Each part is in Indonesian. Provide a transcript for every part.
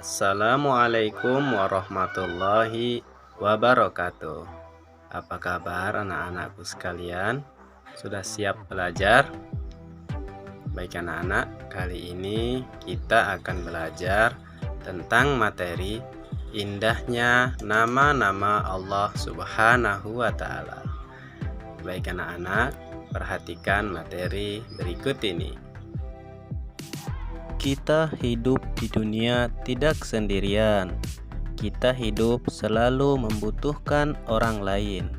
Assalamualaikum warahmatullahi wabarakatuh. Apa kabar anak-anakku sekalian? Sudah siap belajar? Baik anak-anak, kali ini kita akan belajar tentang materi indahnya nama-nama Allah Subhanahu wa Ta'ala. Baik anak-anak, perhatikan materi berikut ini. Kita hidup di dunia tidak sendirian. Kita hidup selalu membutuhkan orang lain.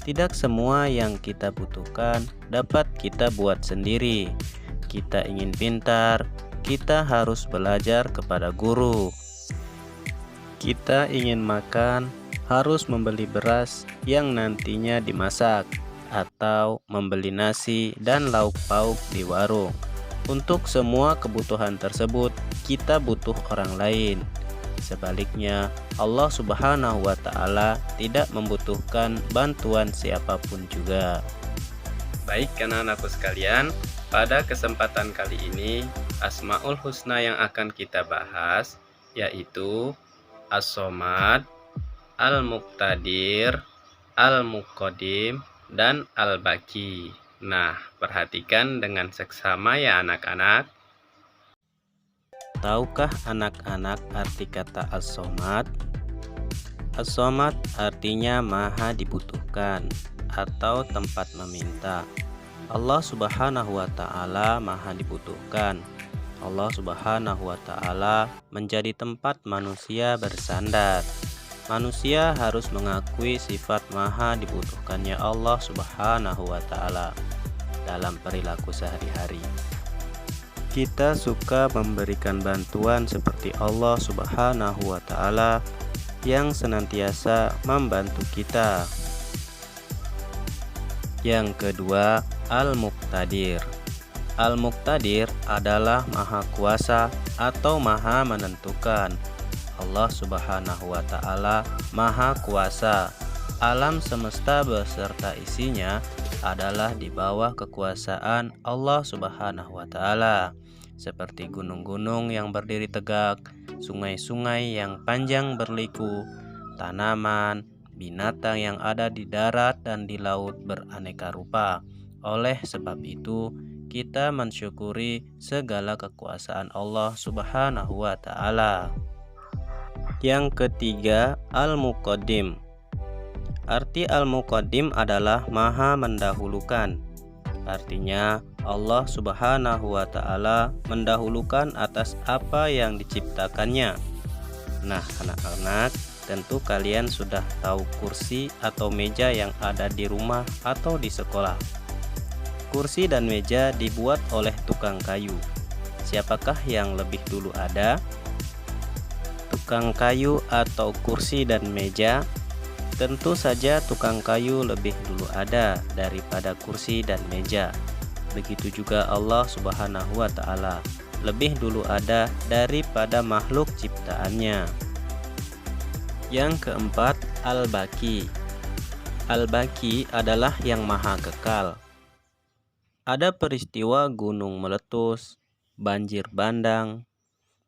Tidak semua yang kita butuhkan dapat kita buat sendiri. Kita ingin pintar, kita harus belajar kepada guru. Kita ingin makan, harus membeli beras yang nantinya dimasak, atau membeli nasi dan lauk pauk di warung. Untuk semua kebutuhan tersebut, kita butuh orang lain. Sebaliknya, Allah Subhanahu wa Ta'ala tidak membutuhkan bantuan siapapun juga. Baik anak-anakku sekalian, pada kesempatan kali ini, Asmaul Husna yang akan kita bahas yaitu As-Somad, Al-Muqtadir, Al-Muqaddim, dan Al-Baqi. Nah, perhatikan dengan seksama ya anak-anak. Tahukah anak-anak arti kata As-Somad? As-Somad artinya maha dibutuhkan atau tempat meminta. Allah Subhanahu wa Ta'ala maha dibutuhkan. Allah Subhanahu wa Ta'ala menjadi tempat manusia bersandar. Manusia harus mengakui sifat maha dibutuhkannya Allah Subhanahu wa Ta'ala dalam perilaku sehari-hari. Kita suka memberikan bantuan seperti Allah Subhanahu wa Ta'ala yang senantiasa membantu kita. Yang kedua, Al-Muqtadir. Al-Muqtadir adalah maha kuasa atau maha menentukan. Allah Subhanahu wa Ta'ala maha kuasa. Alam semesta beserta isinya adalah di bawah kekuasaan Allah Subhanahu wa Ta'ala, seperti gunung-gunung yang berdiri tegak, sungai-sungai yang panjang berliku, tanaman, binatang yang ada di darat dan di laut beraneka rupa. Oleh sebab itu, kita mensyukuri segala kekuasaan Allah Subhanahu wa Ta'ala. Yang ketiga, Al-Muqaddim. Arti Al-Muqaddim adalah maha mendahulukan. Artinya, Allah Subhanahu wa Ta'ala mendahulukan atas apa yang diciptakannya. Nah, anak-anak, tentu kalian sudah tahu kursi atau meja yang ada di rumah atau di sekolah. Kursi dan meja dibuat oleh tukang kayu. Siapakah yang lebih dulu ada? Tukang kayu atau kursi dan meja? Tentu saja tukang kayu lebih dulu ada daripada kursi dan meja. Begitu juga Allah Subhanahu wa Ta'ala lebih dulu ada daripada makhluk ciptaannya. Yang keempat, Al-Baqi. Al-Baqi adalah yang maha kekal. Ada peristiwa gunung meletus, banjir bandang,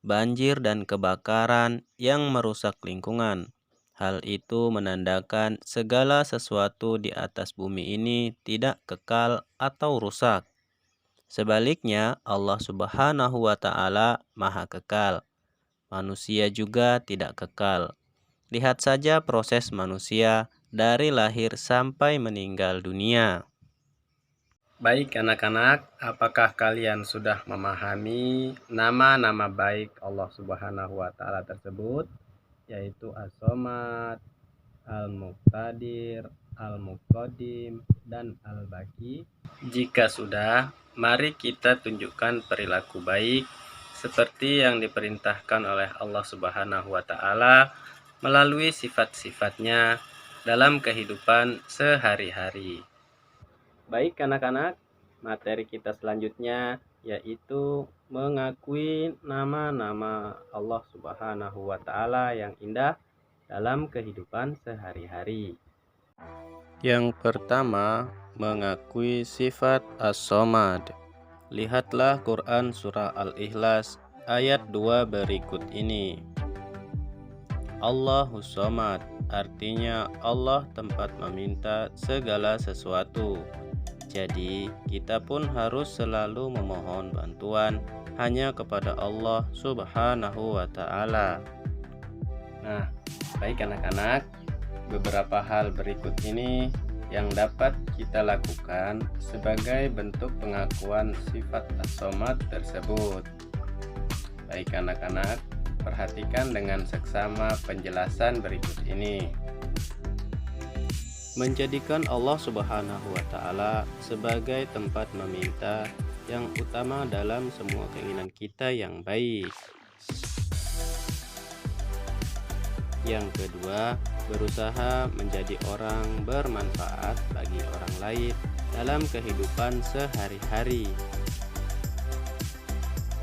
banjir dan kebakaran yang merusak lingkungan. Hal itu menandakan segala sesuatu di atas bumi ini tidak kekal atau rusak. Sebaliknya, Allah Subhanahu wa Ta'ala maha kekal. Manusia juga tidak kekal. Lihat saja proses manusia dari lahir sampai meninggal dunia. Baik anak-anak, apakah kalian sudah memahami nama-nama baik Allah Subhanahu wa Ta'ala tersebut? Yaitu As-Somad, Al-Muqtadir, Al-Muqaddim, dan Al-Baqi. Jika sudah, mari kita tunjukkan perilaku baik seperti yang diperintahkan oleh Allah Subhanahu wa Ta'ala melalui sifat-sifatnya dalam kehidupan sehari-hari. Baik anak-anak, materi kita selanjutnya yaitu mengakui nama-nama Allah Subhanahu wa Ta'ala yang indah dalam kehidupan sehari-hari. Yang pertama, mengakui sifat As-Somad. Lihatlah Quran Surah Al-Ikhlas ayat 2 berikut ini. Allahus Shomad, artinya Allah tempat meminta segala sesuatu. Jadi, kita pun harus selalu memohon bantuan hanya kepada Allah Subhanahu wa Ta'ala. Nah, baik anak-anak, beberapa hal berikut ini yang dapat kita lakukan sebagai bentuk pengakuan sifat As-Shomad tersebut. Baik anak-anak, perhatikan dengan seksama penjelasan berikut ini. Menjadikan Allah Subhanahu wa Ta'ala sebagai tempat meminta yang utama dalam semua keinginan kita yang baik. Yang kedua, berusaha menjadi orang bermanfaat bagi orang lain dalam kehidupan sehari-hari.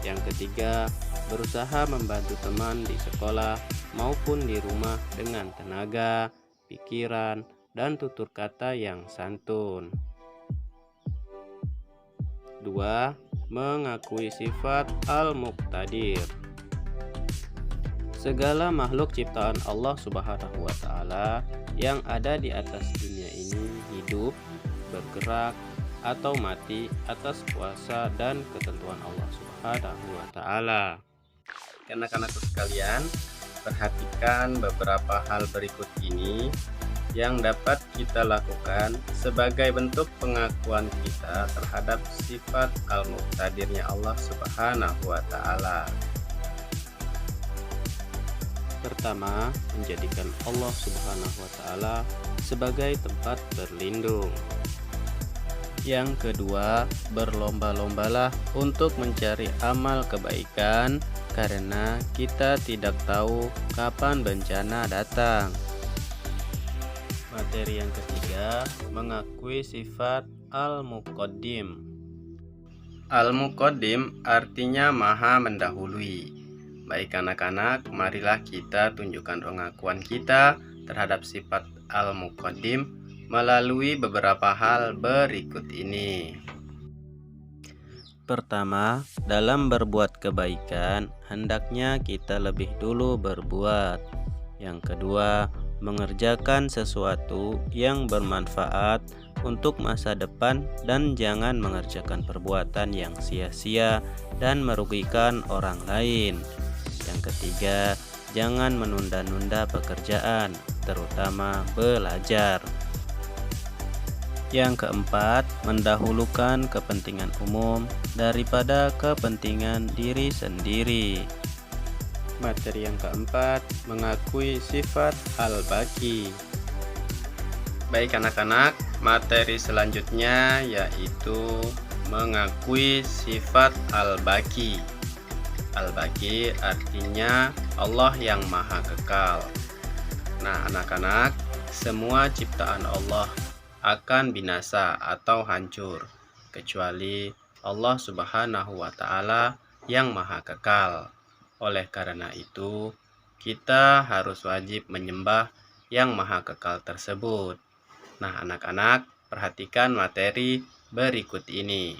Yang ketiga, berusaha membantu teman di sekolah maupun di rumah dengan tenaga, pikiran, dan tutur kata yang santun. 2. Mengakui sifat Al-Muqtadir. Segala makhluk ciptaan Allah Subhanahu wa Ta'ala yang ada di atas dunia ini hidup, bergerak, atau mati atas kuasa dan ketentuan Allah Subhanahu wa Ta'ala. Anak-anakku sekalian, perhatikan beberapa hal berikut ini yang dapat kita lakukan sebagai bentuk pengakuan kita terhadap sifat Al-Muqtadirnya Allah Subhanahu wa Ta'ala. Pertama, menjadikan Allah Subhanahu wa Ta'ala sebagai tempat berlindung. Yang kedua, berlomba-lombalah untuk mencari amal kebaikan karena kita tidak tahu kapan bencana datang. Materi yang ketiga, mengakui sifat Al-Muqaddim. Al-Muqaddim artinya maha mendahului. Baik anak-anak, marilah kita tunjukkan pengakuan kita terhadap sifat Al-Muqaddim melalui beberapa hal berikut ini. Pertama, dalam berbuat kebaikan, hendaknya kita lebih dulu berbuat. Yang kedua, mengerjakan sesuatu yang bermanfaat untuk masa depan dan jangan mengerjakan perbuatan yang sia-sia dan merugikan orang lain. Yang ketiga, jangan menunda-nunda pekerjaan, terutama belajar. Yang keempat, mendahulukan kepentingan umum daripada kepentingan diri sendiri. Materi yang keempat, mengakui sifat Al-Baqi. Baik anak-anak, materi selanjutnya yaitu mengakui sifat Al-Baqi. Al-Baqi artinya Allah yang maha kekal. Nah anak-anak, semua ciptaan Allah akan binasa atau hancur kecuali Allah Subhanahu wa Ta'ala yang maha kekal. Oleh karena itu, kita harus wajib menyembah yang maha kekal tersebut. Nah anak-anak, perhatikan materi berikut ini.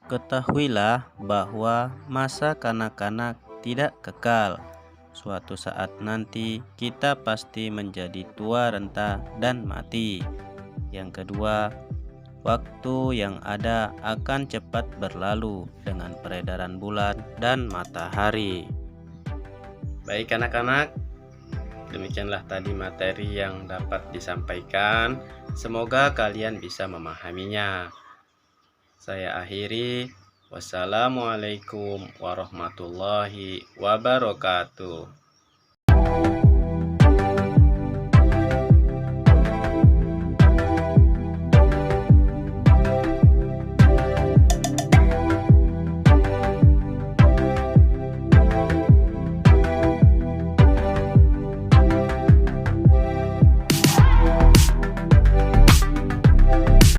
Ketahuilah bahwa masa kanak-kanak tidak kekal. Suatu saat nanti kita pasti menjadi tua renta dan mati. Yang kedua, waktu yang ada akan cepat berlalu dengan peredaran bulan dan matahari. Baik anak-anak, demikianlah tadi materi yang dapat disampaikan. Semoga kalian bisa memahaminya. Saya akhiri. Wassalamualaikum warahmatullahi wabarakatuh.